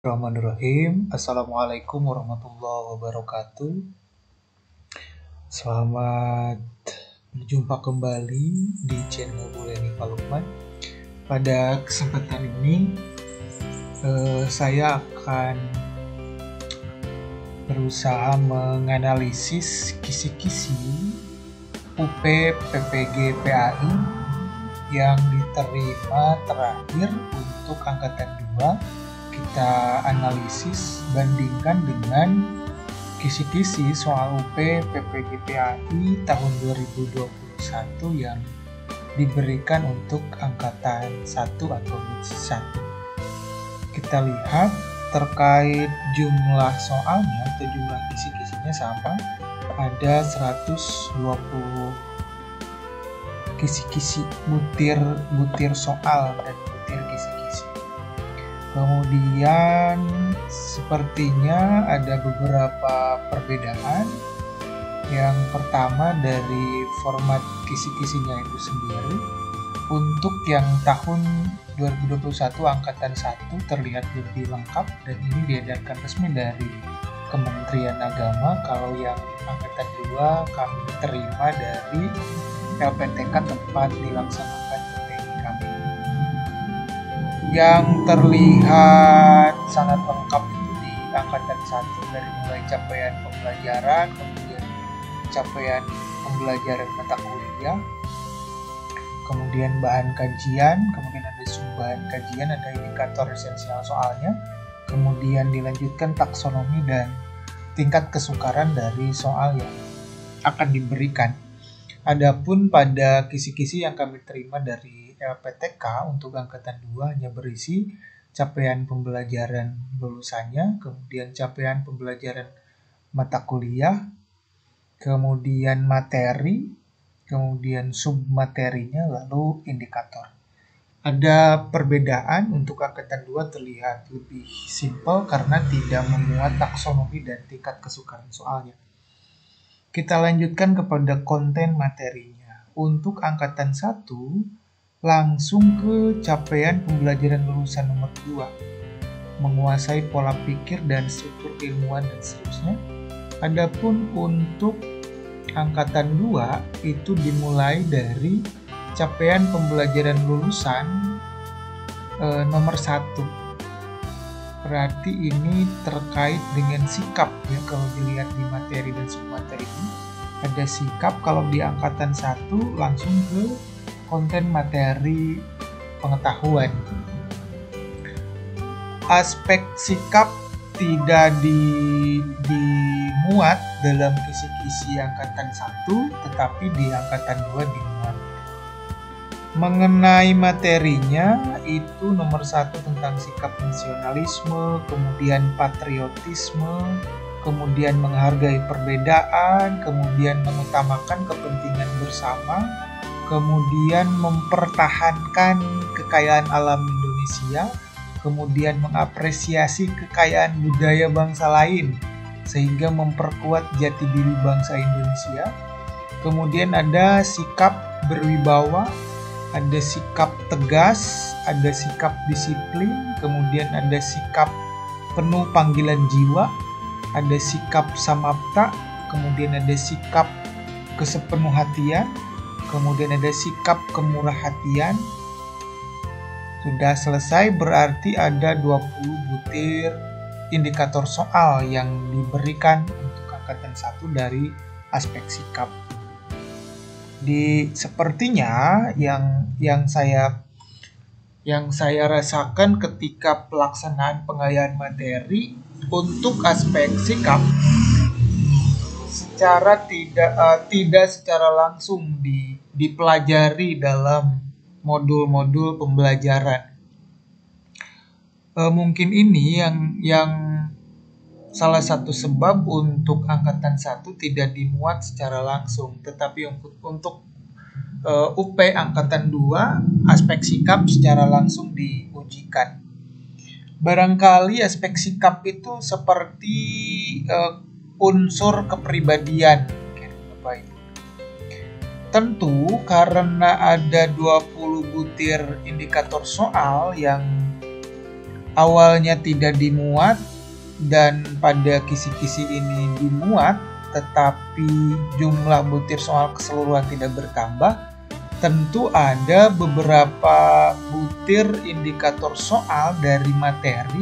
Bismillahirrahmanirrahim. Assalamualaikum warahmatullahi wabarakatuh. Selamat berjumpa kembali di channel Buleni Pak Lukman. Pada kesempatan ini saya akan berusaha menganalisis kisi-kisi UP PPG PAI yang diterima terakhir untuk angkatan 2. Kita analisis bandingkan dengan kisi-kisi soal UP PPG PAI tahun 2021 yang diberikan untuk angkatan 1 atau batch 1. Kita lihat terkait jumlah soalnya atau jumlah kisi-kisinya sama, ada 120 kisi-kisi butir soal dan butir kisi-kisi. Kemudian sepertinya ada beberapa perbedaan. Yang pertama dari format kisi-kisinya itu sendiri. Untuk yang tahun 2021 angkatan 1 terlihat lebih lengkap dan ini diedarkan resmi dari Kementerian Agama. Kalau yang angkatan 2 kami terima dari LPTK tempat dilaksanakan UTI kami. Yang terlihat sangat lengkap itu di angkatan 1 dari mulai capaian pembelajaran, kemudian capaian pembelajaran mata kuliah, kemudian bahan kajian, kemudian ada sumbahan kajian, ada indikator esensial soalnya, kemudian dilanjutkan taksonomi dan tingkat kesukaran dari soal yang akan diberikan. Adapun pada kisi-kisi yang kami terima dari LPTK untuk angkatan 2 hanya berisi capaian pembelajaran lulusannya, kemudian capaian pembelajaran mata kuliah, kemudian materi, kemudian submaterinya, lalu indikator. Ada perbedaan untuk angkatan 2 terlihat lebih simpel karena tidak memuat taksonomi dan tingkat kesukaran soalnya. Kita lanjutkan kepada konten materinya. Untuk angkatan 1, langsung ke capaian pembelajaran lulusan nomor 2. Menguasai pola pikir dan struktur ilmuwan dan seterusnya. Adapun untuk angkatan 2 itu dimulai dari capaian pembelajaran lulusan nomor 1. Berarti ini terkait dengan sikap ya, kalau dilihat di materi dan submateri ini ada sikap. Kalau di angkatan 1 langsung ke konten materi pengetahuan. Aspek sikap tidak dimuat dalam kisi-kisi angkatan 1, tetapi di angkatan 2 dimuat. Mengenai materinya itu nomor 1 tentang sikap nasionalisme, kemudian patriotisme, kemudian menghargai perbedaan, kemudian mengutamakan kepentingan bersama, kemudian mempertahankan kekayaan alam Indonesia, kemudian mengapresiasi kekayaan budaya bangsa lain sehingga memperkuat jati diri bangsa Indonesia. Kemudian ada sikap berwibawa, ada sikap tegas, ada sikap disiplin, kemudian ada sikap penuh panggilan jiwa, ada sikap samapta, kemudian ada sikap kesepenuhhatian, kemudian ada sikap kemurah hatian. Sudah selesai, berarti ada 20 butir indikator soal yang diberikan untuk angkatan 1 dari aspek sikap. Sepertinya yang saya rasakan ketika pelaksanaan pengayaan materi untuk aspek sikap tidak secara langsung dipelajari dalam modul-modul pembelajaran. Mungkin ini yang salah satu sebab untuk angkatan 1 tidak dimuat secara langsung, tetapi untuk UP angkatan 2 aspek sikap secara langsung diujikan. Barangkali aspek sikap itu seperti unsur kepribadian. Tentu karena ada 20 butir indikator soal yang awalnya tidak dimuat dan pada kisi-kisi ini dimuat, tetapi jumlah butir soal keseluruhan tidak bertambah, tentu ada beberapa butir indikator soal dari materi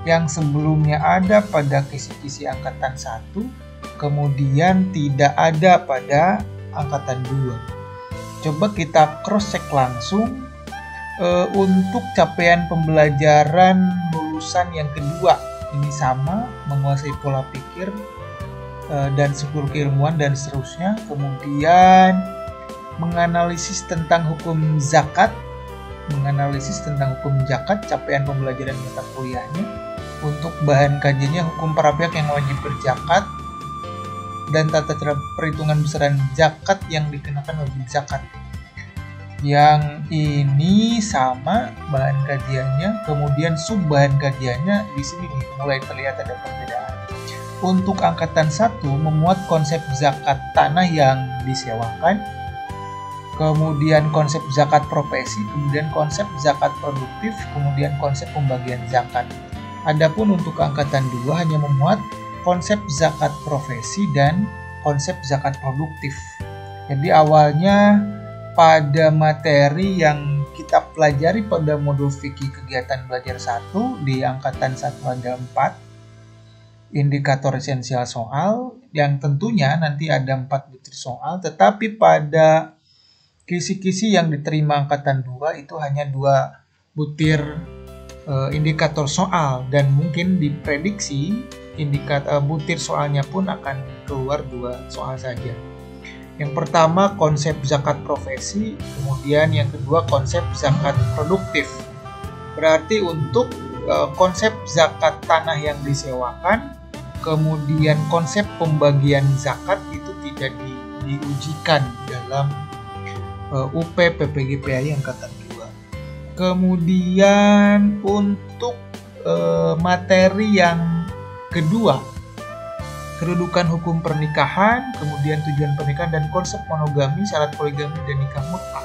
yang sebelumnya ada pada kisi-kisi angkatan 1, kemudian tidak ada pada angkatan 2. Coba kita cross check langsung untuk capaian pembelajaran lulusan yang kedua. Ini sama, menguasai pola pikir dan struktur keilmuan dan seterusnya. Kemudian menganalisis tentang hukum zakat, capaian pembelajaran mata kuliahnya. Untuk bahan kajiannya hukum para pihak yang wajib berzakat dan tata cara perhitungan besaran zakat yang dikenakan wajib zakat. Yang ini sama bahan kajiannya, kemudian sub bahan kajiannya di sini nih, mulai terlihat ada perbedaan. Untuk angkatan 1 memuat konsep zakat tanah yang disewakan, kemudian konsep zakat profesi, kemudian konsep zakat produktif, kemudian konsep pembagian zakat. Adapun untuk angkatan 2 hanya memuat konsep zakat profesi dan konsep zakat produktif. Jadi awalnya pada materi yang kita pelajari pada modul fikih kegiatan belajar 1 di angkatan 1 ada 4 indikator esensial soal yang tentunya nanti ada 4 butir soal, tetapi pada kisi-kisi yang diterima angkatan 2 itu hanya 2 butir indikator soal dan mungkin diprediksi butir soalnya pun akan keluar 2 soal saja. Yang pertama konsep zakat profesi, kemudian yang kedua konsep zakat produktif. Berarti untuk konsep zakat tanah yang disewakan, kemudian konsep pembagian zakat itu tidak diujikan dalam UP PPG-PAI angkatan 2. Kemudian untuk materi yang kedua, kedudukan hukum pernikahan, kemudian tujuan pernikahan dan konsep monogami, syarat poligami dan nikah mut'ah.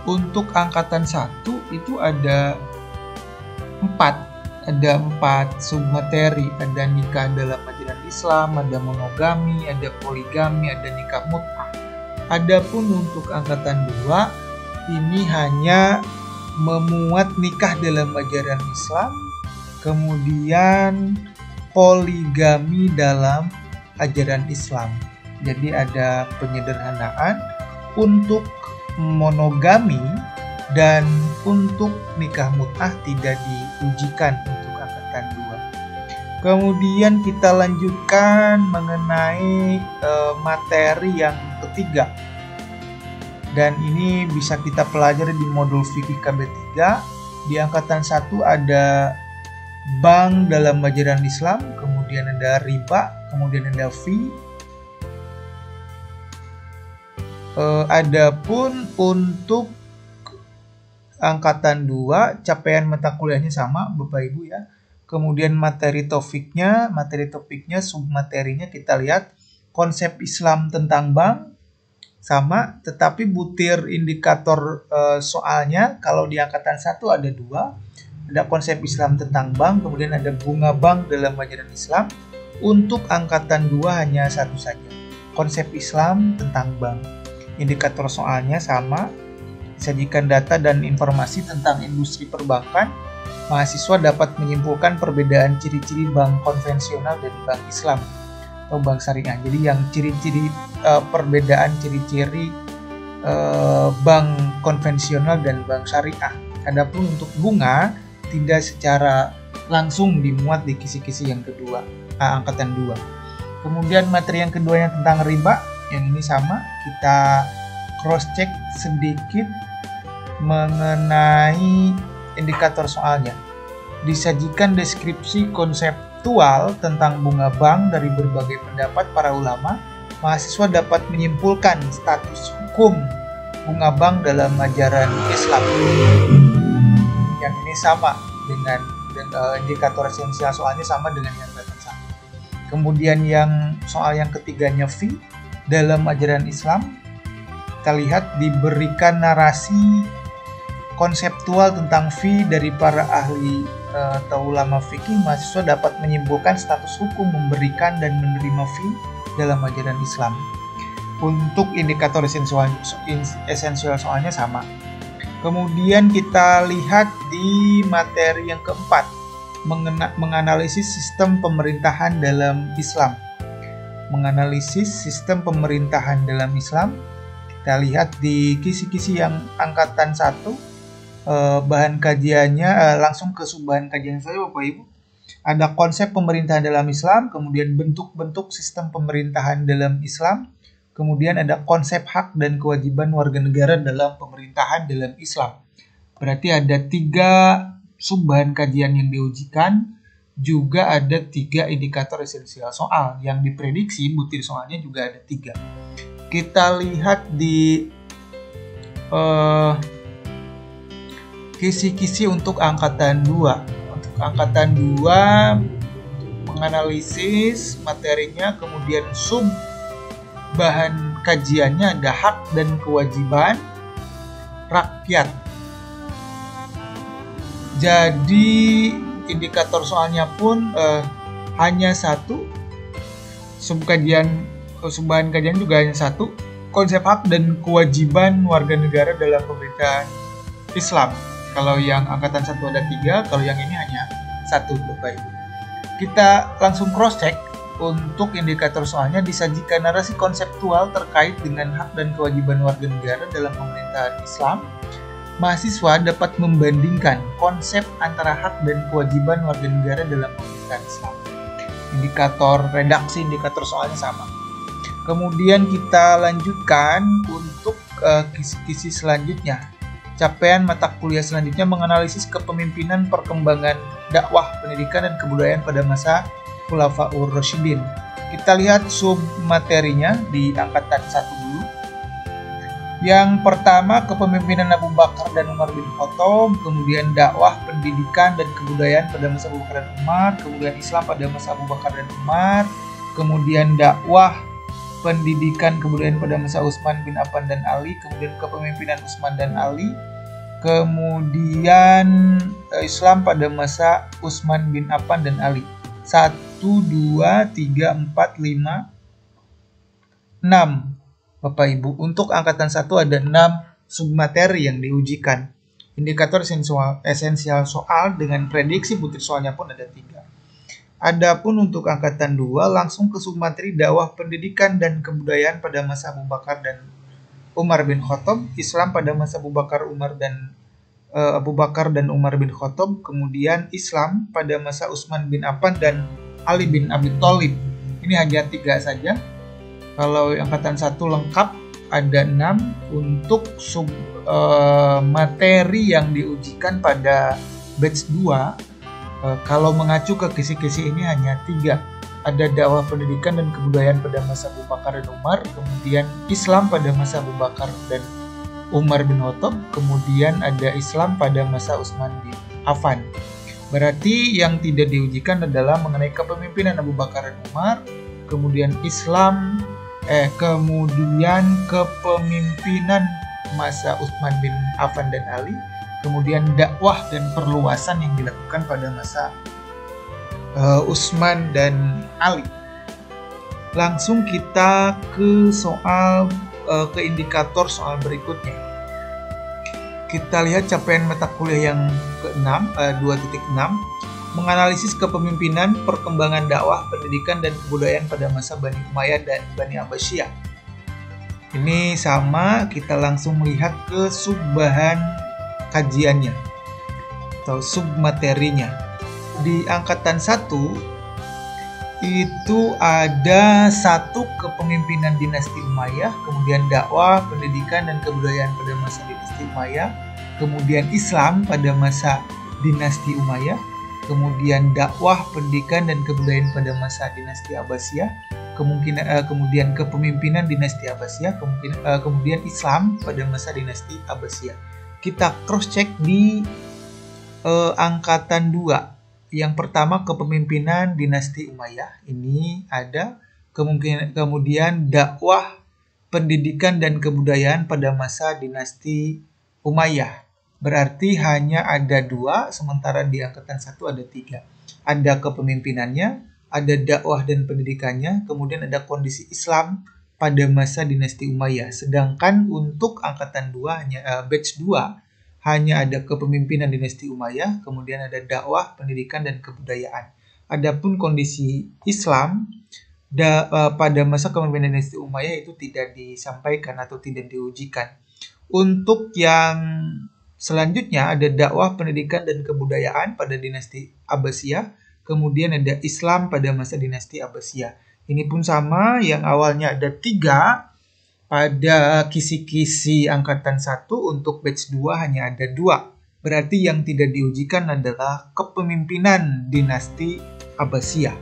Untuk angkatan 1 itu ada 4 submateri, ada nikah dalam ajaran Islam, ada monogami, ada poligami, ada nikah mut'ah. Adapun untuk angkatan 2 ini hanya memuat nikah dalam ajaran Islam, kemudian poligami dalam ajaran Islam. Jadi ada penyederhanaan untuk monogami dan untuk nikah mut'ah tidak diujikan untuk angkatan 2. Kemudian kita lanjutkan mengenai materi yang ketiga. Dan ini bisa kita pelajari di modul fikih KB3. Di angkatan 1 ada bank dalam ajaran Islam, kemudian ada riba, kemudian ada fee. Adapun untuk angkatan 2 capaian mata kuliahnya sama Bapak Ibu ya. Kemudian materi topiknya submaterinya kita lihat konsep Islam tentang bank sama, tetapi butir indikator soalnya kalau di angkatan 1 ada 2. Ada konsep Islam tentang bank, kemudian ada bunga bank dalam ajaran Islam. Untuk angkatan 2 hanya 1 saja, konsep Islam tentang bank. Indikator soalnya sama, disajikan data dan informasi tentang industri perbankan. Mahasiswa dapat menyimpulkan perbedaan ciri-ciri bank konvensional dan bank Islam atau bank syariah. Jadi yang ciri-ciri perbedaan ciri-ciri bank konvensional dan bank syariah. Adapun untuk bunga tidak secara langsung dimuat di kisi-kisi yang kedua, angkatan 2. Kemudian materi yang kedua yang tentang riba, yang ini sama, kita cross check sedikit mengenai indikator soalnya. Disajikan deskripsi konseptual tentang bunga bank dari berbagai pendapat para ulama. Mahasiswa dapat menyimpulkan status hukum bunga bank dalam ajaran Islam. Yang ini sama dengan indikator esensial soalnya sama dengan yang angkatan 1. Kemudian yang soal yang ketiganya fee dalam ajaran Islam, kita lihat diberikan narasi konseptual tentang fee dari para ahli atau ulama fikih, mahasiswa dapat menyimpulkan status hukum memberikan dan menerima fee dalam ajaran Islam. Untuk indikator esensial soalnya sama. Kemudian kita lihat di materi yang keempat, menganalisis sistem pemerintahan dalam Islam. Menganalisis sistem pemerintahan dalam Islam. Kita lihat di kisi-kisi yang angkatan 1, bahan kajiannya langsung ke subbahan kajian saya Bapak Ibu. Ada konsep pemerintahan dalam Islam, kemudian bentuk-bentuk sistem pemerintahan dalam Islam, kemudian ada konsep hak dan kewajiban warga negara dalam pemerintahan dalam Islam. Berarti ada 3 subbahan kajian yang diujikan, juga ada 3 indikator esensial soal yang diprediksi butir soalnya juga ada 3. Kita lihat di kisi-kisi untuk angkatan 2. Untuk angkatan 2 menganalisis materinya, kemudian sub bahan kajiannya ada hak dan kewajiban rakyat. Jadi indikator soalnya pun hanya 1, subbahan kajian juga hanya 1, konsep hak dan kewajiban warga negara dalam pemerintahan Islam. Kalau yang angkatan 1 ada 3, kalau yang ini hanya 1 Bapak Ibu. Kita langsung cross check. Untuk indikator soalnya disajikan narasi konseptual terkait dengan hak dan kewajiban warga negara dalam pemerintahan Islam. Mahasiswa dapat membandingkan konsep antara hak dan kewajiban warga negara dalam pemerintahan Islam. Indikator redaksi indikator soalnya sama. Kemudian kita lanjutkan untuk kisi-kisi selanjutnya. Capaian mata kuliah selanjutnya menganalisis kepemimpinan, perkembangan dakwah, pendidikan dan kebudayaan pada masa Khulafaur Rasyidin. Kita lihat sub materinya di angkatan 1 dulu. Yang pertama, kepemimpinan Abu Bakar dan Umar bin Khattab, kemudian dakwah, pendidikan dan kebudayaan pada masa Abu Bakar dan Umar, kemudian Islam pada masa Abu Bakar dan Umar, kemudian dakwah, pendidikan, kebudayaan pada masa Utsman bin Affan dan Ali, kemudian kepemimpinan Utsman dan Ali, kemudian Islam pada masa Utsman bin Affan dan Ali. 1, 2, 3, 4, 5, 6 Bapak Ibu. Untuk angkatan 1 ada 6 submateri yang diujikan. Indikator esensial soal dengan prediksi butir soalnya pun ada 3. Adapun untuk angkatan 2 langsung ke submateri dakwah, pendidikan dan kebudayaan pada masa Abu Bakar dan Umar bin Khattab, Islam pada masa Abu Bakar dan Umar bin Khattab, kemudian Islam pada masa Utsman bin Affan dan Ali bin Abi Thalib. Ini hanya 3 saja. Kalau angkatan 1 lengkap ada 6. Untuk sub materi yang diujikan pada batch 2, kalau mengacu ke kisi-kisi ini hanya 3. Ada dakwah, pendidikan dan kebudayaan pada masa Abu Bakar dan Umar, kemudian Islam pada masa Abu Bakar dan Umar bin Khattab, kemudian ada Islam pada masa Utsman bin Affan. Berarti yang tidak diujikan adalah mengenai kepemimpinan Abu Bakar dan Umar, kemudian kemudian kepemimpinan masa Utsman bin Affan dan Ali, kemudian dakwah dan perluasan yang dilakukan pada masa Utsman dan Ali. Langsung kita ke soal ke indikator soal berikutnya. Kita lihat capaian mata kuliah yang ke-6, 2.6, menganalisis kepemimpinan, perkembangan dakwah, pendidikan dan kebudayaan pada masa Bani Umayyah dan Bani Abbasiyah. Ini sama, kita langsung melihat ke subbahan kajiannya atau submaterinya. Di angkatan 1 itu ada 1 kepemimpinan dinasti Umayyah, kemudian dakwah, pendidikan dan kebudayaan pada masa dinasti Umayyah, kemudian Islam pada masa dinasti Umayyah, kemudian dakwah, pendidikan dan kebudayaan pada masa dinasti Abbasiyah, kemudian kepemimpinan dinasti Abbasiyah, kemudian Islam pada masa dinasti Abbasiyah. Kita cross check di angkatan 2. Yang pertama kepemimpinan dinasti Umayyah, ini ada, kemudian dakwah, pendidikan dan kebudayaan pada masa dinasti Umayyah. Berarti hanya ada 2, sementara di angkatan 1 ada 3. Ada kepemimpinannya, ada dakwah dan pendidikannya, kemudian ada kondisi Islam pada masa dinasti Umayyah. Sedangkan untuk angkatan 2 batch 2 hanya ada kepemimpinan dinasti Umayyah, kemudian ada dakwah, pendidikan dan kebudayaan. Adapun kondisi Islam pada masa kepemimpinan dinasti Umayyah itu tidak disampaikan atau tidak diujikan. Untuk yang selanjutnya ada dakwah, pendidikan dan kebudayaan pada dinasti Abbasiyah, kemudian ada Islam pada masa dinasti Abbasiyah. Ini pun sama, yang awalnya ada 3 pada kisi-kisi angkatan 1, untuk batch 2 hanya ada 2. Berarti yang tidak diujikan adalah kepemimpinan dinasti Abbasiyah.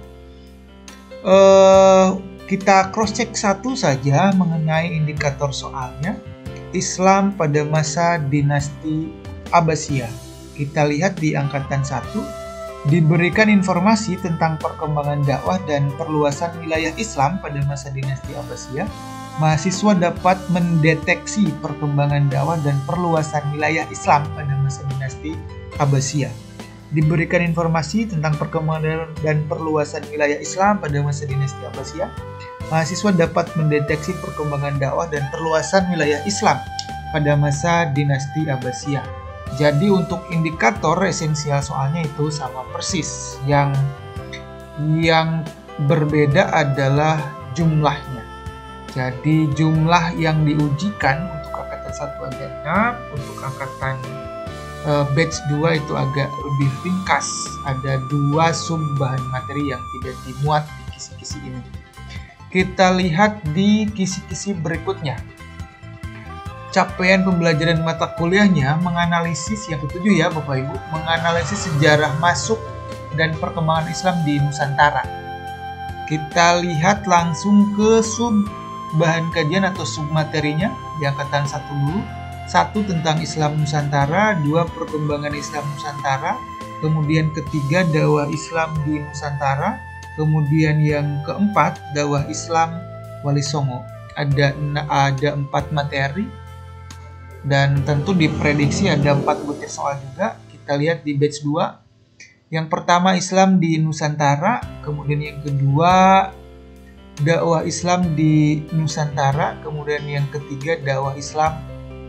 Kita cross check satu saja mengenai indikator soalnya. Islam pada masa dinasti Abbasiyah. Kita lihat di angkatan 1, diberikan informasi tentang perkembangan dakwah dan perluasan wilayah Islam pada masa dinasti Abbasiyah. Mahasiswa dapat mendeteksi perkembangan dakwah dan perluasan wilayah Islam pada masa dinasti Abbasiyah. Diberikan informasi tentang perkembangan dan perluasan wilayah Islam pada masa dinasti Abbasiyah. Mahasiswa dapat mendeteksi perkembangan dakwah dan perluasan wilayah Islam pada masa dinasti Abbasiyah. Jadi untuk indikator esensial soalnya itu sama persis. Yang berbeda adalah jumlahnya. Jadi jumlah yang diujikan untuk angkatan 1 agak 6, untuk angkatan batch 2 itu agak lebih ringkas. Ada 2 sub bahan materi yang tidak dimuat di kisi-kisi ini. Kita lihat di kisi-kisi berikutnya. Capaian pembelajaran mata kuliahnya menganalisis, yang ketujuh ya Bapak Ibu, menganalisis sejarah masuk dan perkembangan Islam di Nusantara. Kita lihat langsung ke sub bahan kajian atau submaterinya di angkatan 1 dulu. 1 tentang Islam Nusantara, 2 perkembangan Islam Nusantara, kemudian ketiga dakwah Islam di Nusantara, kemudian yang keempat dakwah Islam Wali Songo. Ada 4 materi dan tentu diprediksi ada 4 butir soal juga. Kita lihat di batch 2. Yang pertama Islam di Nusantara, kemudian yang kedua dakwah Islam di Nusantara, kemudian yang ketiga dakwah Islam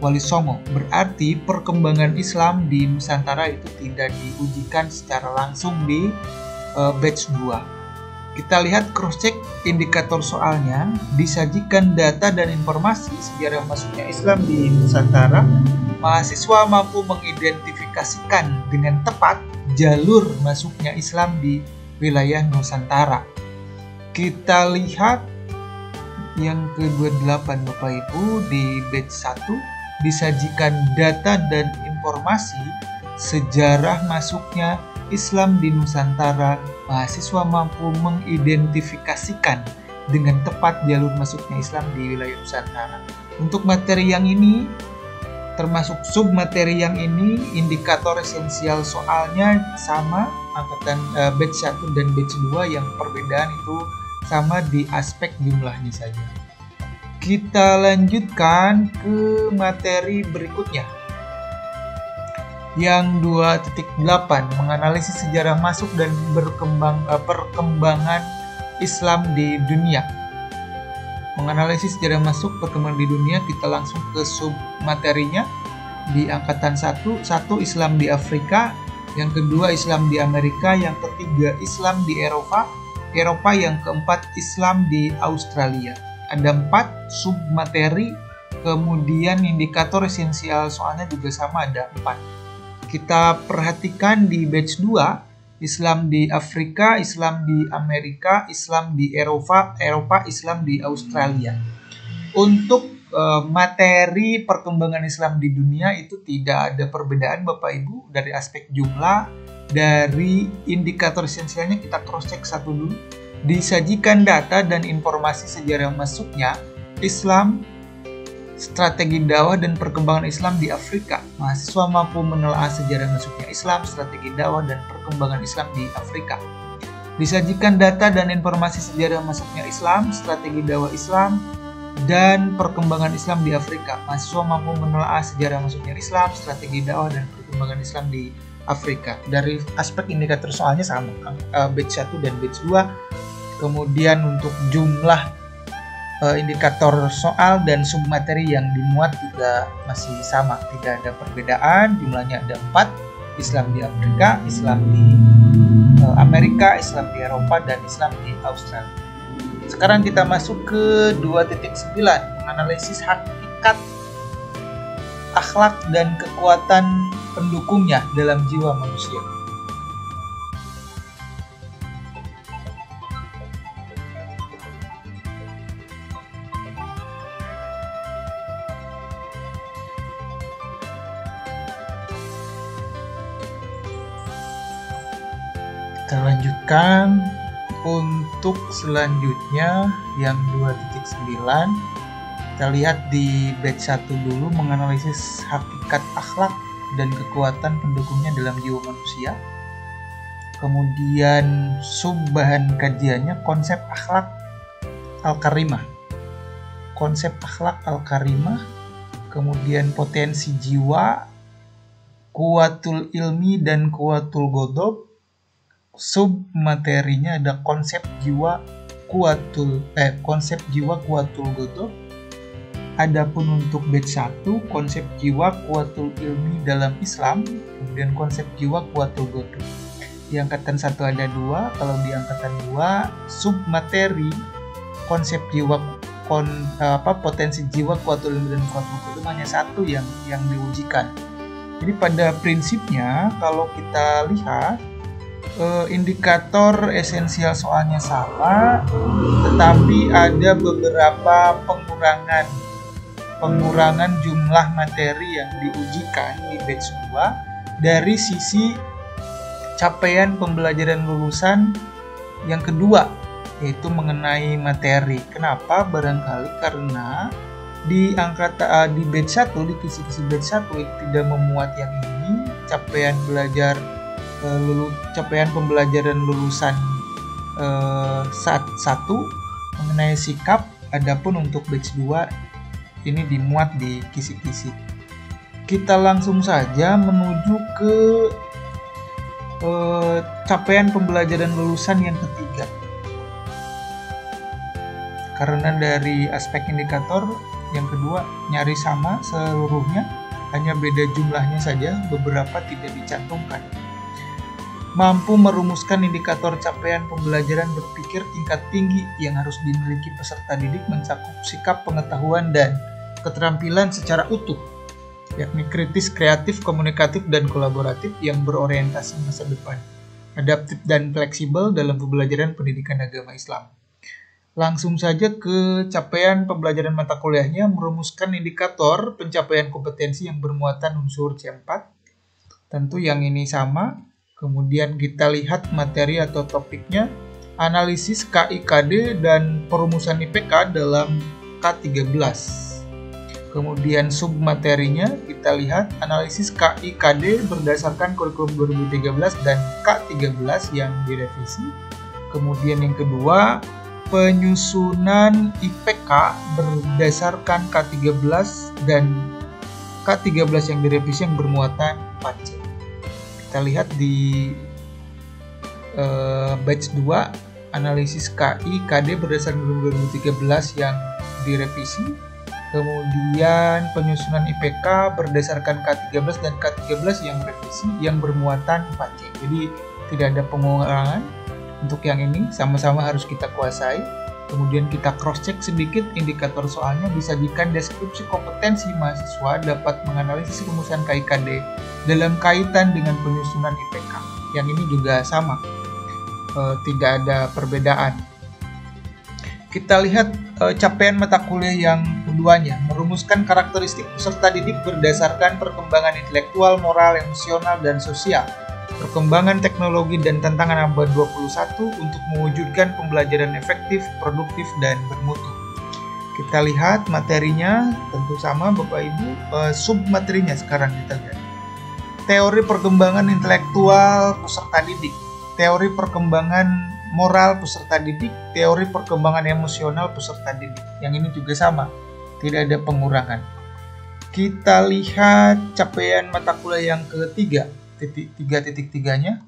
Wali Songo. Berarti perkembangan Islam di Nusantara itu tidak diujikan secara langsung di batch 2. Kita lihat cross check indikator soalnya. Disajikan data dan informasi sejarah masuknya Islam di Nusantara. Mahasiswa mampu mengidentifikasikan dengan tepat jalur masuknya Islam di wilayah Nusantara. Kita lihat yang ke-28 Bapak Ibu di batch 1, disajikan data dan informasi sejarah masuknya Islam di Nusantara. Mahasiswa mampu mengidentifikasikan dengan tepat jalur masuknya Islam di wilayah Nusantara. Untuk materi yang ini, termasuk submateri yang ini, indikator esensial soalnya sama angkatan batch 1 dan batch 2, yang perbedaan itu sama di aspek jumlahnya saja. Kita lanjutkan ke materi berikutnya. Yang 2.8, menganalisis sejarah masuk dan perkembangan Islam di dunia. Menganalisis sejarah masuk perkembangan di dunia, kita langsung ke sub materinya. Di angkatan 1 Islam di Afrika, yang kedua Islam di Amerika, yang ketiga Islam di Eropa, yang keempat Islam di Australia. Ada 4 sub materi, kemudian indikator esensial soalnya juga sama, ada 4. Kita perhatikan di batch 2, Islam di Afrika, Islam di Amerika, Islam di Eropa, Islam di Australia. Untuk materi perkembangan Islam di dunia itu tidak ada perbedaan Bapak Ibu dari aspek jumlah. Dari indikator esensialnya kita cross check satu dulu. Disajikan data dan informasi sejarah masuknya Islam, strategi dakwah dan perkembangan Islam di Afrika. Mahasiswa mampu menelaah sejarah masuknya Islam, strategi dakwah dan perkembangan Islam di Afrika. Disajikan data dan informasi sejarah masuknya Islam, strategi dakwah Islam, dan perkembangan Islam di Afrika. Mahasiswa mampu menelaah sejarah masuknya Islam, strategi dakwah, dan perkembangan Islam di Afrika. Dari aspek indikator soalnya sama, batch 1 dan batch 2. Kemudian untuk jumlah indikator soal dan submateri yang dimuat juga masih sama, tidak ada perbedaan. Jumlahnya ada 4, Islam di Afrika, Islam di Amerika, Islam di Eropa, dan Islam di Australia. Sekarang kita masuk ke 2.9, menganalisis hakikat, akhlak, dan kekuatan pendukungnya dalam jiwa manusia. Kita lanjutkan untuk selanjutnya yang 2.9. Kita lihat di batch 1 dulu, menganalisis hakikat akhlak dan kekuatan pendukungnya dalam jiwa manusia. Kemudian sub-bahan kajiannya konsep akhlak al-karimah. Konsep akhlak al-karimah, kemudian potensi jiwa, kuwatul ilmi dan kuwatul ghadab. Sub materinya ada konsep jiwa kuwatul ghadab. Adapun untuk batch 1, konsep jiwa kuwatul ilmi dalam Islam, kemudian konsep jiwa kuwatul ghadab. Di angkatan 1 ada 2, kalau di angkatan 2 sub materi konsep jiwa potensi jiwa kuwatul ilmi dan kuwatul ghadab hanya 1 yang diujikan. Jadi pada prinsipnya kalau kita lihat indikator esensial soalnya sama, tetapi ada beberapa pengurangan jumlah materi yang diujikan di batch 2 dari sisi capaian pembelajaran lulusan yang kedua, yaitu mengenai materi. Kenapa? Barangkali karena di batch 1, di kisi-kisi batch 1 tidak memuat yang ini, capaian pembelajaran lulusan saat 1 mengenai sikap. Adapun untuk batch 2 ini dimuat di kisi-kisi. Kita langsung saja menuju ke capaian pembelajaran lulusan yang ketiga. Karena dari aspek indikator yang kedua nyaris sama seluruhnya, hanya beda jumlahnya saja, beberapa tidak dicantumkan. Mampu merumuskan indikator capaian pembelajaran berpikir tingkat tinggi yang harus dimiliki peserta didik mencakup sikap, pengetahuan, dan keterampilan secara utuh, yakni kritis, kreatif, komunikatif, dan kolaboratif yang berorientasi masa depan, adaptif dan fleksibel dalam pembelajaran pendidikan agama Islam. Langsung saja ke capaian pembelajaran mata kuliahnya, merumuskan indikator pencapaian kompetensi yang bermuatan unsur C4. Tentu yang ini sama. Kemudian kita lihat materi atau topiknya, analisis KIKD dan perumusan IPK dalam K13. Kemudian submaterinya kita lihat analisis KIKD berdasarkan kurikulum 2013 dan K13 yang direvisi. Kemudian yang kedua, penyusunan IPK berdasarkan K13 dan K13 yang direvisi yang bermuatan 4C. Kita lihat di batch 2, analisis KIKD berdasarkan 2013 yang direvisi. Kemudian penyusunan IPK berdasarkan K13 dan K13 yang revisi yang bermuatan 4C. Jadi tidak ada pengurangan. Untuk yang ini sama-sama harus kita kuasai. Kemudian kita cross-check sedikit indikator soalnya, disajikan deskripsi kompetensi mahasiswa dapat menganalisis rumusan KIKD dalam kaitan dengan penyusunan IPK. Yang ini juga sama, tidak ada perbedaan. Kita lihat capaian mata kuliah yang keduanya, merumuskan karakteristik peserta didik berdasarkan perkembangan intelektual, moral, emosional, dan sosial, perkembangan teknologi dan tantangan abad 21 untuk mewujudkan pembelajaran efektif, produktif, dan bermutu. Kita lihat materinya, tentu sama Bapak Ibu, submaterinya sekarang kita lihat. Teori perkembangan intelektual peserta didik, teori perkembangan moral peserta didik, teori perkembangan emosional peserta didik. Yang ini juga sama, tidak ada pengurangan. Kita lihat capaian mata kuliah yang ketiga, 3.3-nya.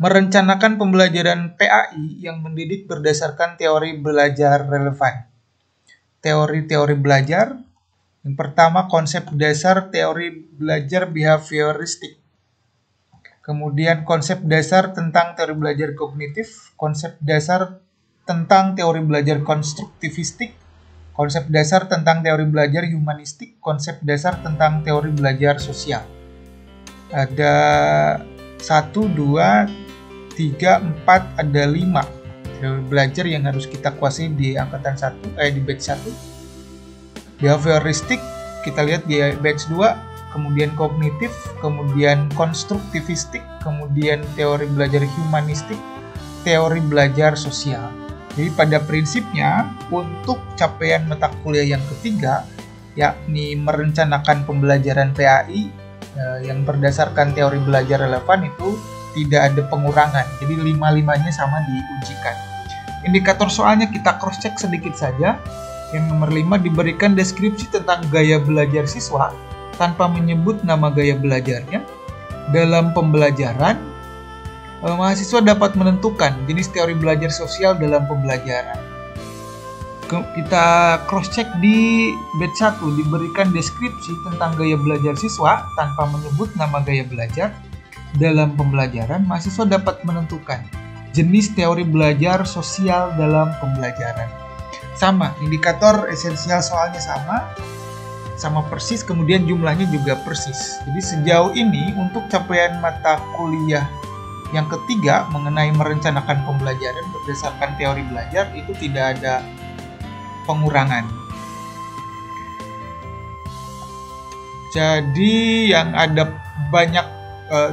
Merencanakan pembelajaran PAI yang mendidik berdasarkan teori belajar relevan. Teori-teori belajar. Yang pertama, konsep dasar teori belajar behavioristik. Kemudian konsep dasar tentang teori belajar kognitif, konsep dasar tentang teori belajar konstruktivistik, konsep dasar tentang teori belajar humanistik, konsep dasar tentang teori belajar sosial. Ada 1, 2, 3, 4, ada 5 teori belajar yang harus kita kuasai di angkatan 1, di batch 1. Behavioristik kita lihat di batch 2, kemudian kognitif, kemudian konstruktivistik, kemudian teori belajar humanistik, teori belajar sosial. Jadi pada prinsipnya untuk capaian mata kuliah yang ketiga, yakni merencanakan pembelajaran PAI yang berdasarkan teori belajar relevan, itu tidak ada pengurangan. Jadi 5-5-nya sama diujikan. Indikator soalnya kita cross check sedikit saja. Yang nomor 5, diberikan deskripsi tentang gaya belajar siswa tanpa menyebut nama gaya belajarnya. Dalam pembelajaran, mahasiswa dapat menentukan jenis teori belajar sosial dalam pembelajaran. Kita cross check di batch 1, diberikan deskripsi tentang gaya belajar siswa tanpa menyebut nama gaya belajar. Dalam pembelajaran, mahasiswa dapat menentukan jenis teori belajar sosial dalam pembelajaran. Sama, indikator esensial soalnya sama persis, kemudian jumlahnya juga persis. Jadi sejauh ini untuk capaian mata kuliah yang ketiga mengenai merencanakan pembelajaran berdasarkan teori belajar itu tidak ada pengurangan. Jadi yang ada banyak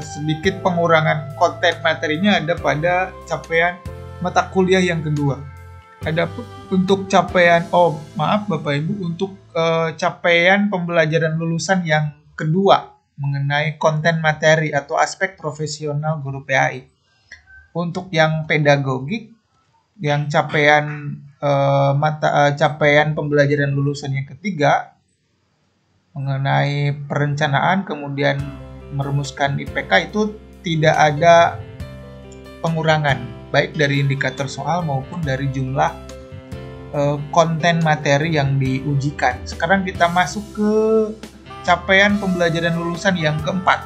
sedikit pengurangan konten materinya ada pada capaian mata kuliah yang kedua. Ada untuk capaian, Bapak Ibu, untuk capaian pembelajaran lulusan yang kedua mengenai konten materi atau aspek profesional guru PAI. Untuk yang pedagogik, yang capaian capaian pembelajaran lulusan yang ketiga mengenai perencanaan kemudian merumuskan IPK itu tidak ada pengurangan, baik dari indikator soal maupun dari jumlah konten materi yang diujikan. Sekarang kita masuk ke capaian pembelajaran lulusan yang keempat.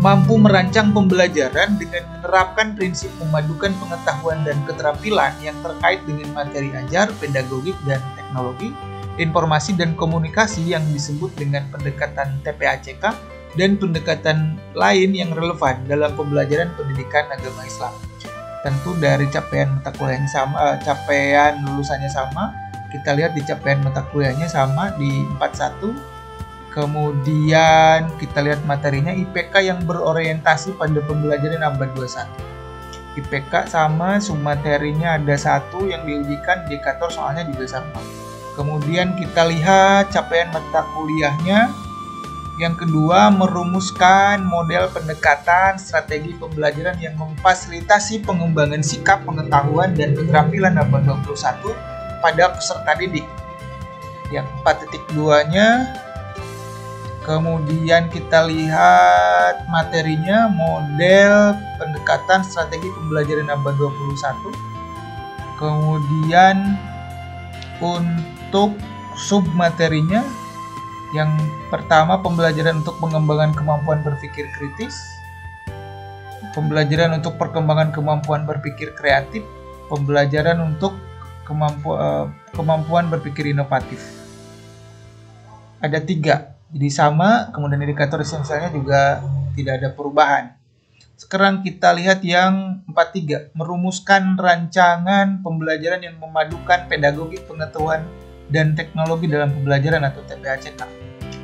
Mampu merancang pembelajaran dengan menerapkan prinsip memadukan pengetahuan dan keterampilan yang terkait dengan materi ajar, pedagogik, dan teknologi, informasi dan komunikasi yang disebut dengan pendekatan TPACK, dan pendekatan lain yang relevan dalam pembelajaran pendidikan agama Islam. Tentu dari capaian mata kuliahnya sama, capaian lulusannya sama. Kita lihat di capaian mata kuliahnya sama di 41. Kemudian kita lihat materinya IPK yang berorientasi pada pembelajaran abad 21. IPK sama, submaterinya ada 1 yang diujikan, indikator soalnya juga sama. Kemudian kita lihat capaian mata kuliahnya yang kedua, merumuskan model pendekatan strategi pembelajaran yang memfasilitasi pengembangan sikap, pengetahuan, dan keterampilan abad 21 pada peserta didik. Yang 4.2-nya, kemudian kita lihat materinya, model pendekatan strategi pembelajaran abad 21. Kemudian untuk submaterinya, yang pertama, pembelajaran untuk pengembangan kemampuan berpikir kritis, pembelajaran untuk perkembangan kemampuan berpikir kreatif, pembelajaran untuk kemampuan berpikir inovatif. Ada 3, jadi sama, kemudian indikator esensialnya juga tidak ada perubahan. Sekarang kita lihat yang 4.3, merumuskan rancangan pembelajaran yang memadukan pedagogi, pengetahuan, dan teknologi dalam pembelajaran atau TPACK.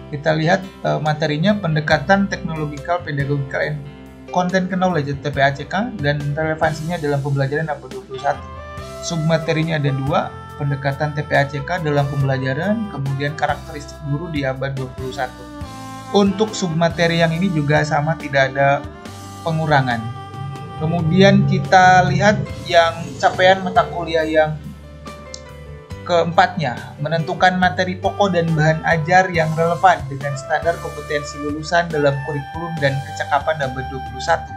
Kita lihat materinya pendekatan technological, pedagogical, and content knowledge atau TPACK dan relevansinya dalam pembelajaran abad 21. Submaterinya ada 2, pendekatan TPACK dalam pembelajaran, kemudian karakteristik guru di abad 21. Untuk submateri yang ini juga sama, tidak ada pengurangan. Kemudian kita lihat yang capaian mata kuliah yang keempatnya, menentukan materi pokok dan bahan ajar yang relevan dengan standar kompetensi lulusan dalam kurikulum dan kecakapan abad 21.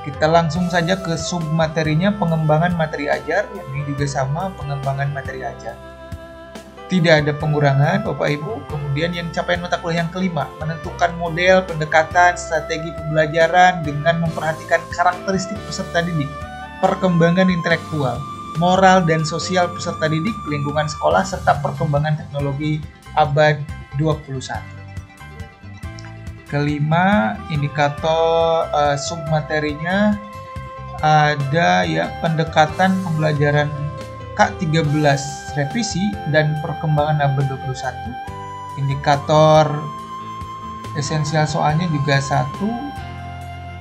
Kita langsung saja ke submaterinya, pengembangan materi ajar. Ini juga sama, pengembangan materi ajar. Tidak ada pengurangan, Bapak Ibu. Kemudian yang capaian mata kuliah yang kelima, menentukan model, pendekatan, strategi pembelajaran dengan memperhatikan karakteristik peserta didik, perkembangan intelektual, moral dan sosial peserta didik, lingkungan sekolah, serta perkembangan teknologi abad 21. Kelima, indikator submaterinya ada ya pendekatan pembelajaran K13 revisi dan perkembangan abad 21. Indikator esensial soalnya juga 1.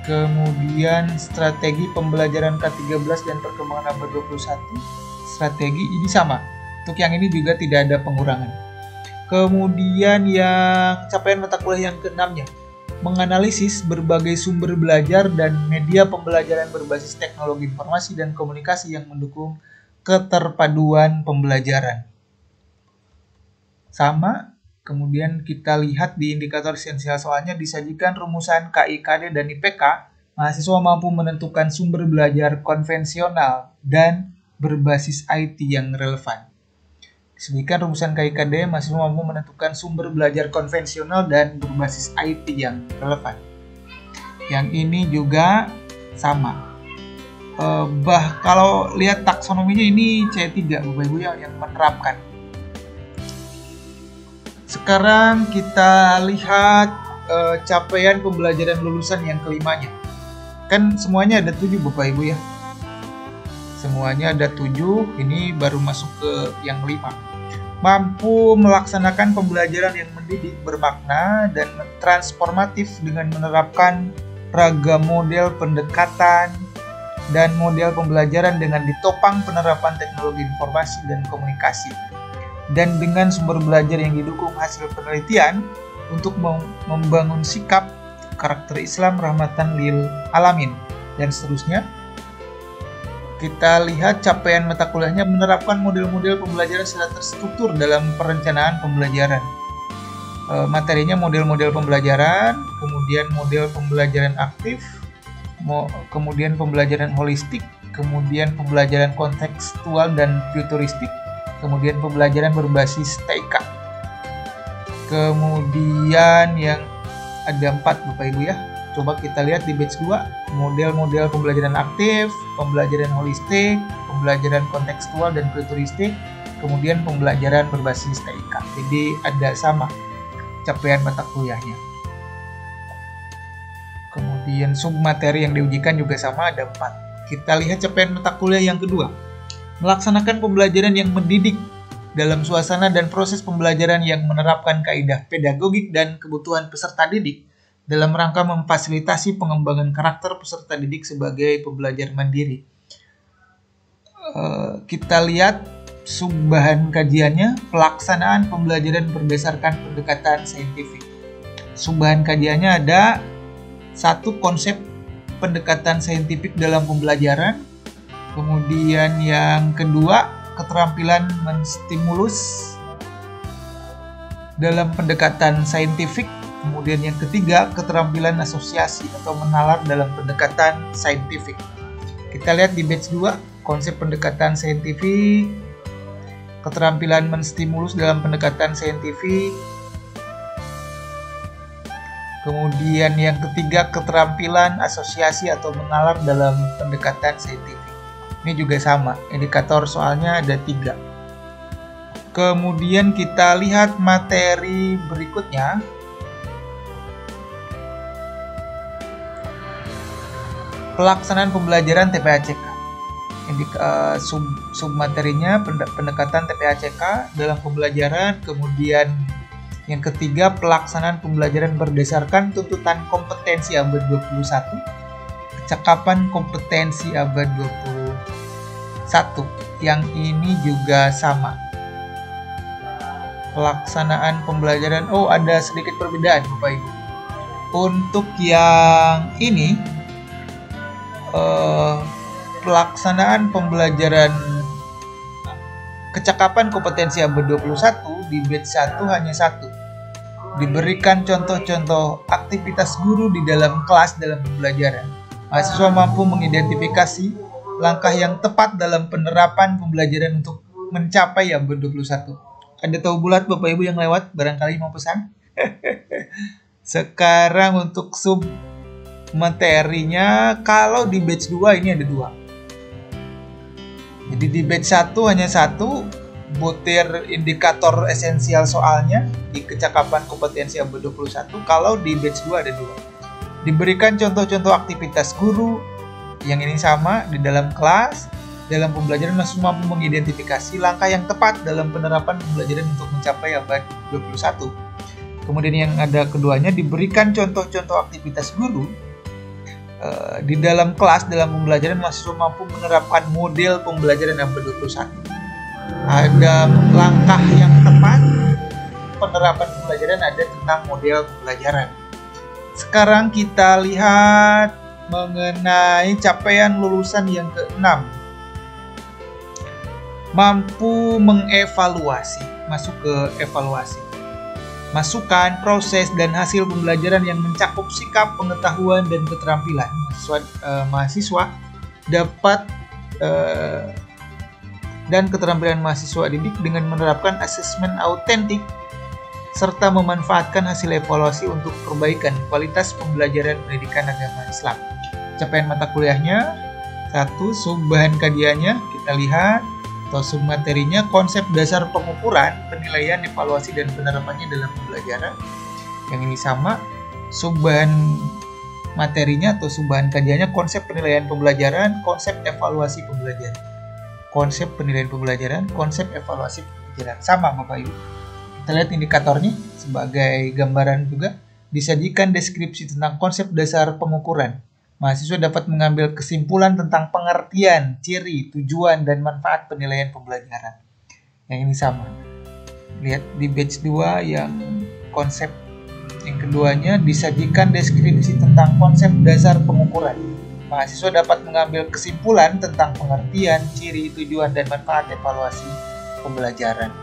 Kemudian strategi pembelajaran K13 dan perkembangan abad 21. Strategi ini sama. Untuk yang ini juga tidak ada pengurangan. Kemudian yang capaian mata kuliah yang keenamnya, menganalisis berbagai sumber belajar dan media pembelajaran berbasis teknologi informasi dan komunikasi yang mendukung keterpaduan pembelajaran. Sama, kemudian kita lihat di indikator esensial soalnya disajikan rumusan KIKD dan IPK, mahasiswa mampu menentukan sumber belajar konvensional dan berbasis IT yang relevan. Disebutkan rumusan KIKD, mahasiswa mampu menentukan sumber belajar konvensional dan berbasis IT yang relevan. Yang ini juga sama. Kalau lihat taksonominya ini C3, Bapak Ibu yang menerapkan. Sekarang kita lihat capaian pembelajaran lulusan yang kelimanya. Kan semuanya ada 7, Bapak Ibu ya. Semuanya ada 7, ini baru masuk ke yang 5. Mampu melaksanakan pembelajaran yang mendidik, bermakna, dan transformatif dengan menerapkan ragam model pendekatan dan model pembelajaran dengan ditopang penerapan teknologi informasi dan komunikasi, dan dengan sumber belajar yang didukung hasil penelitian untuk membangun sikap karakter Islam rahmatan lil alamin, dan seterusnya. Kita lihat capaian mata kuliahnya menerapkan model-model pembelajaran secara terstruktur dalam perencanaan pembelajaran. Materinya model-model pembelajaran, kemudian model pembelajaran aktif, kemudian pembelajaran holistik, kemudian pembelajaran kontekstual dan futuristik, kemudian pembelajaran berbasis TIK. Kemudian yang ada 4, Bapak Ibu ya. Coba kita lihat di batch 2, model-model pembelajaran aktif, pembelajaran holistik, pembelajaran kontekstual dan futuristik, kemudian pembelajaran berbasis TIK. Jadi ada sama capaian mata kuliahnya. Kemudian submateri yang diujikan juga sama, ada 4. Kita lihat capaian mata kuliah yang kedua, melaksanakan pembelajaran yang mendidik dalam suasana dan proses pembelajaran yang menerapkan kaidah pedagogik dan kebutuhan peserta didik dalam rangka memfasilitasi pengembangan karakter peserta didik sebagai pembelajar mandiri. Kita lihat subbahan kajiannya, pelaksanaan pembelajaran berdasarkan pendekatan saintifik. Subbahan kajiannya ada 1, konsep pendekatan saintifik dalam pembelajaran. Kemudian yang kedua, keterampilan menstimulus dalam pendekatan saintifik. Kemudian yang ketiga, keterampilan asosiasi atau menalar dalam pendekatan saintifik. Kita lihat di batch 2, konsep pendekatan saintifik, keterampilan menstimulus dalam pendekatan saintifik. Kemudian yang ketiga, keterampilan asosiasi atau menalar dalam pendekatan saintifik. Ini juga sama, indikator soalnya ada 3. Kemudian kita lihat materi berikutnya. Pelaksanaan pembelajaran TPACK. Submaterinya pendekatan TPACK dalam pembelajaran. Kemudian yang ketiga, pelaksanaan pembelajaran berdasarkan tuntutan kompetensi abad 21, kecakapan kompetensi abad 21. Yang ini juga sama. Pelaksanaan pembelajaran, ada sedikit perbedaan Bapak Ibu. Untuk yang ini eh, pelaksanaan pembelajaran kecakapan kompetensi abad 21 di batch 1 hanya satu. Diberikan contoh-contoh aktivitas guru di dalam kelas dalam pembelajaran. Mahasiswa mampu mengidentifikasi langkah yang tepat dalam penerapan pembelajaran untuk mencapai abad 21. Ada tahu bulat Bapak Ibu yang lewat barangkali mau pesan? Sekarang untuk sub materinya, kalau di batch 2 ini ada 2. Jadi di batch 1 hanya 1, butir indikator esensial soalnya di kecakapan kompetensi abad 21. Kalau di batch 2 ada 2. Diberikan contoh-contoh aktivitas guru, yang ini sama di dalam kelas. Dalam pembelajaran mahasiswa mampu mengidentifikasi langkah yang tepat dalam penerapan pembelajaran untuk mencapai abad 21. Kemudian yang ada keduanya, diberikan contoh-contoh aktivitas guru di dalam kelas. Dalam pembelajaran mahasiswa mampu menerapkan model pembelajaran abad 21. Ada langkah yang tepat penerapan pembelajaran, ada tentang model pembelajaran. Sekarang kita lihat mengenai capaian lulusan yang ke-6. Mampu mengevaluasi, masuk ke evaluasi. Masukan, proses, dan hasil pembelajaran yang mencakup sikap, pengetahuan, dan keterampilan. Mahasiswa dapat dan keterampilan mahasiswa didik dengan menerapkan asesmen autentik serta memanfaatkan hasil evaluasi untuk perbaikan kualitas pembelajaran pendidikan agama Islam. Capaian mata kuliahnya, 1. Sub-bahan kajiannya, kita lihat, atau sub-materinya, konsep dasar pengukuran, penilaian, evaluasi, dan penerapannya dalam pembelajaran. Yang ini sama, sub-bahan materinya atau sub-bahan kajiannya, konsep penilaian pembelajaran, konsep evaluasi pembelajaran. Konsep penilaian pembelajaran, konsep evaluasi pembelajaran. Sama Bapak Ibu. Kita lihat indikatornya sebagai gambaran juga. Disajikan deskripsi tentang konsep dasar pengukuran. Mahasiswa dapat mengambil kesimpulan tentang pengertian, ciri, tujuan, dan manfaat penilaian pembelajaran. Yang ini sama. Lihat di batch 2 yang konsep yang keduanya, disajikan deskripsi tentang konsep dasar pengukuran. Mahasiswa dapat mengambil kesimpulan tentang pengertian, ciri, tujuan, dan manfaat evaluasi pembelajaran.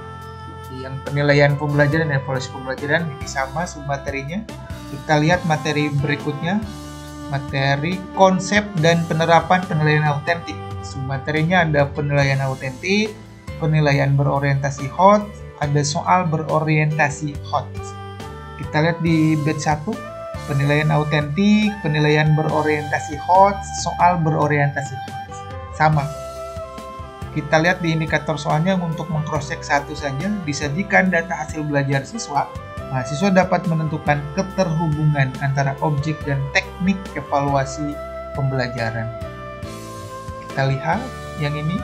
Yang penilaian pembelajaran dan evaluasi pembelajaran ini sama submaterinya. Kita lihat materi berikutnya, materi konsep dan penerapan penilaian autentik. Submaterinya ada penilaian autentik, penilaian berorientasi hot, ada soal berorientasi hot. Kita lihat di batch 1. Penilaian autentik, penilaian berorientasi hot, soal berorientasi hot. Sama. Kita lihat di indikator soalnya untuk meng-cross-check satu saja, disajikan data hasil belajar siswa. Mahasiswa dapat menentukan keterhubungan antara objek dan teknik evaluasi pembelajaran. Kita lihat yang ini.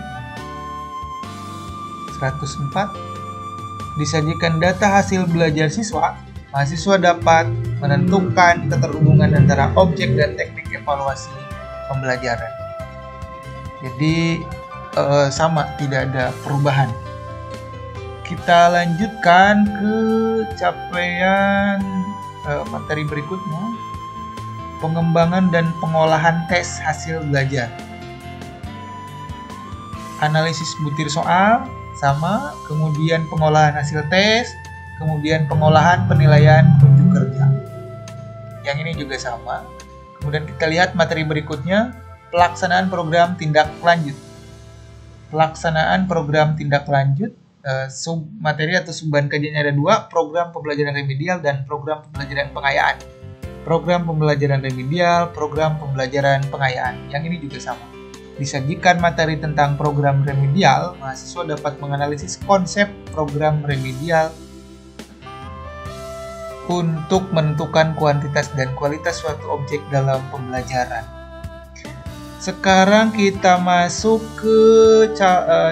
104. Disajikan data hasil belajar siswa. Mahasiswa dapat menentukan keterhubungan antara objek dan teknik evaluasi pembelajaran. Jadi sama, tidak ada perubahan. Kita lanjutkan ke capaian materi berikutnya. Pengembangan dan pengolahan tes hasil belajar. Analisis butir soal, sama. Kemudian pengolahan hasil tes. Kemudian pengolahan penilaian unjuk kerja. Yang ini juga sama. Kemudian kita lihat materi berikutnya, pelaksanaan program tindak lanjut. Pelaksanaan program tindak lanjut, sub materi atau subbahan kajiannya ada 2, program pembelajaran remedial dan program pembelajaran pengayaan. Program pembelajaran remedial, program pembelajaran pengayaan. Yang ini juga sama. Disajikan materi tentang program remedial, mahasiswa dapat menganalisis konsep program remedial untuk menentukan kuantitas dan kualitas suatu objek dalam pembelajaran. Sekarang kita masuk ke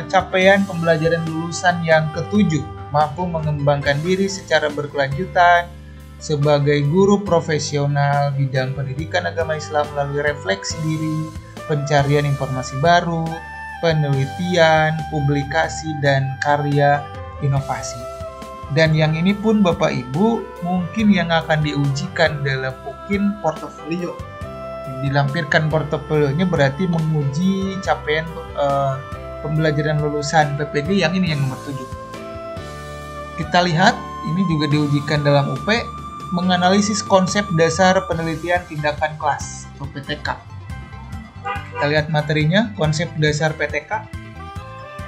capaian pembelajaran lulusan yang ke-7. Mampu mengembangkan diri secara berkelanjutan sebagai guru profesional bidang pendidikan agama Islam melalui refleksi diri, pencarian informasi baru, penelitian, publikasi, dan karya inovasi. Dan yang ini pun Bapak Ibu mungkin yang akan diujikan dalam mungkin portofolio Dilampirkan portofolionya berarti menguji capaian pembelajaran lulusan PPG yang ini, yang nomor 7. Kita lihat, ini juga diujikan dalam UP, menganalisis konsep dasar penelitian tindakan kelas atau PTK. Kita lihat materinya, konsep dasar PTK.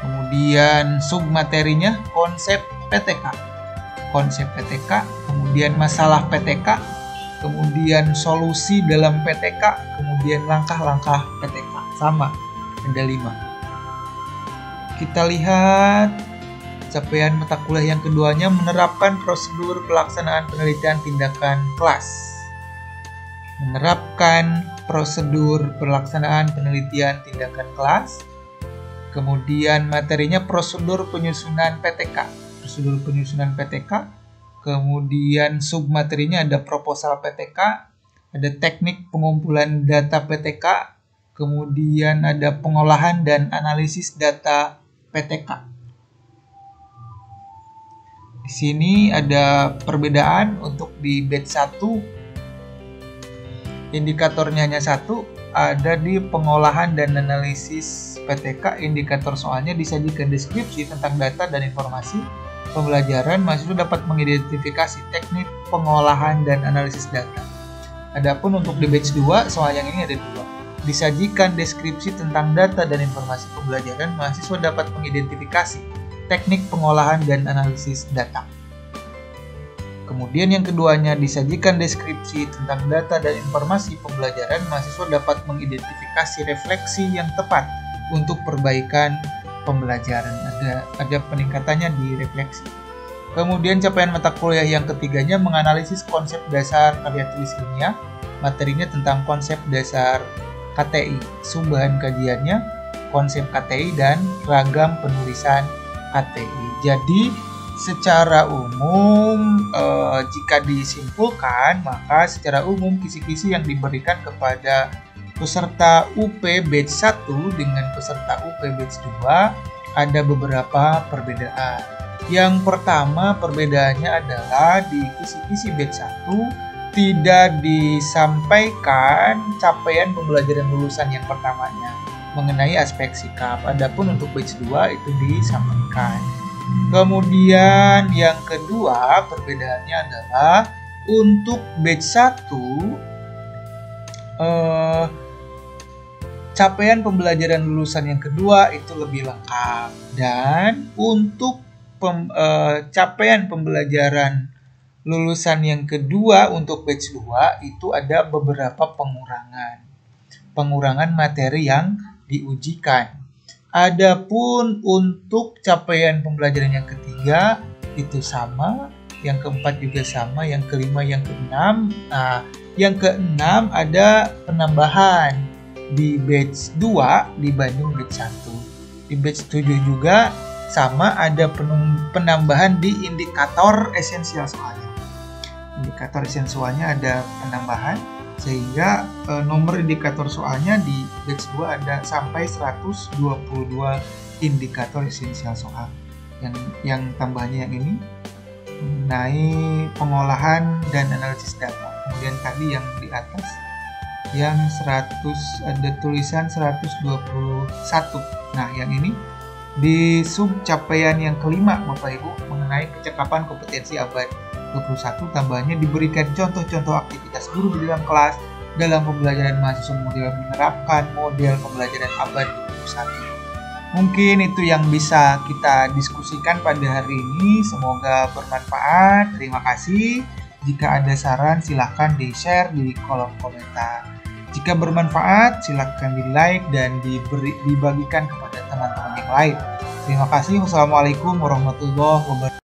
Kemudian submaterinya, konsep PTK. Konsep PTK, kemudian masalah PTK, kemudian solusi dalam PTK, kemudian langkah-langkah PTK. Sama, ada 5. Kita lihat capaian mata kuliah yang keduanya, menerapkan prosedur pelaksanaan penelitian tindakan kelas. Menerapkan prosedur pelaksanaan penelitian tindakan kelas. Kemudian materinya prosedur penyusunan PTK. Prosedur penyusunan PTK. Kemudian submaterinya ada proposal PTK, ada teknik pengumpulan data PTK, kemudian ada pengolahan dan analisis data PTK. Di sini ada perbedaan untuk di batch 1. Indikatornya hanya 1, ada di pengolahan dan analisis PTK. Indikator soalnya disajikan deskripsi tentang data dan informasi pembelajaran. Mahasiswa dapat mengidentifikasi teknik pengolahan dan analisis data. Adapun untuk di batch 2, soal yang ini ada 2. Disajikan deskripsi tentang data dan informasi pembelajaran, mahasiswa dapat mengidentifikasi teknik pengolahan dan analisis data. Kemudian yang keduanya, disajikan deskripsi tentang data dan informasi pembelajaran, mahasiswa dapat mengidentifikasi refleksi yang tepat untuk perbaikan pembelajaran. Ada peningkatannya di refleksi. Kemudian capaian mata kuliah yang ketiganya, menganalisis konsep dasar karya tulis ilmiah. Materinya tentang konsep dasar KTI, sumbahan kajiannya, konsep KTI, dan ragam penulisan KTI. Jadi secara umum, jika disimpulkan, maka secara umum kisi-kisi yang diberikan kepada peserta UP batch 1 dengan peserta UP batch 2 ada beberapa perbedaan. Yang pertama, perbedaannya adalah di kisi-kisi batch 1 tidak disampaikan capaian pembelajaran lulusan yang pertamanya mengenai aspek sikap. Adapun untuk batch 2 itu disampaikan. Kemudian yang kedua, perbedaannya adalah untuk batch 1 capaian pembelajaran lulusan yang kedua itu lebih lengkap, dan untuk capaian pembelajaran lulusan yang kedua untuk batch 2 itu ada beberapa pengurangan materi yang diujikan. Adapun untuk capaian pembelajaran yang ketiga itu sama, yang keempat juga sama, yang kelima, yang keenam. Nah, yang keenam ada penambahan di batch 2 dibanding batch 1. Di batch 7 juga sama, ada penambahan di indikator esensial soalnya. Indikator esensialnya ada penambahan, sehingga nomor indikator soalnya di batch 2 ada sampai 122 indikator esensial soal. Yang tambahannya yang ini mengenai pengolahan dan analisis data. Kemudian tadi yang di atas yang 100 ada tulisan 121. Nah, yang ini di sub capaian yang kelima, Bapak Ibu, mengenai kecakapan kompetensi abad 21, tambahannya diberikan contoh-contoh aktivitas guru di dalam kelas dalam pembelajaran mahasiswa model menerapkan model pembelajaran abad 21. Mungkin itu yang bisa kita diskusikan pada hari ini. Semoga bermanfaat. Terima kasih. Jika ada saran, silahkan di-share di kolom komentar. Jika bermanfaat, silahkan di-like dan dibagikan kepada teman-teman yang lain. Terima kasih. Wassalamualaikum warahmatullahi wabarakatuh.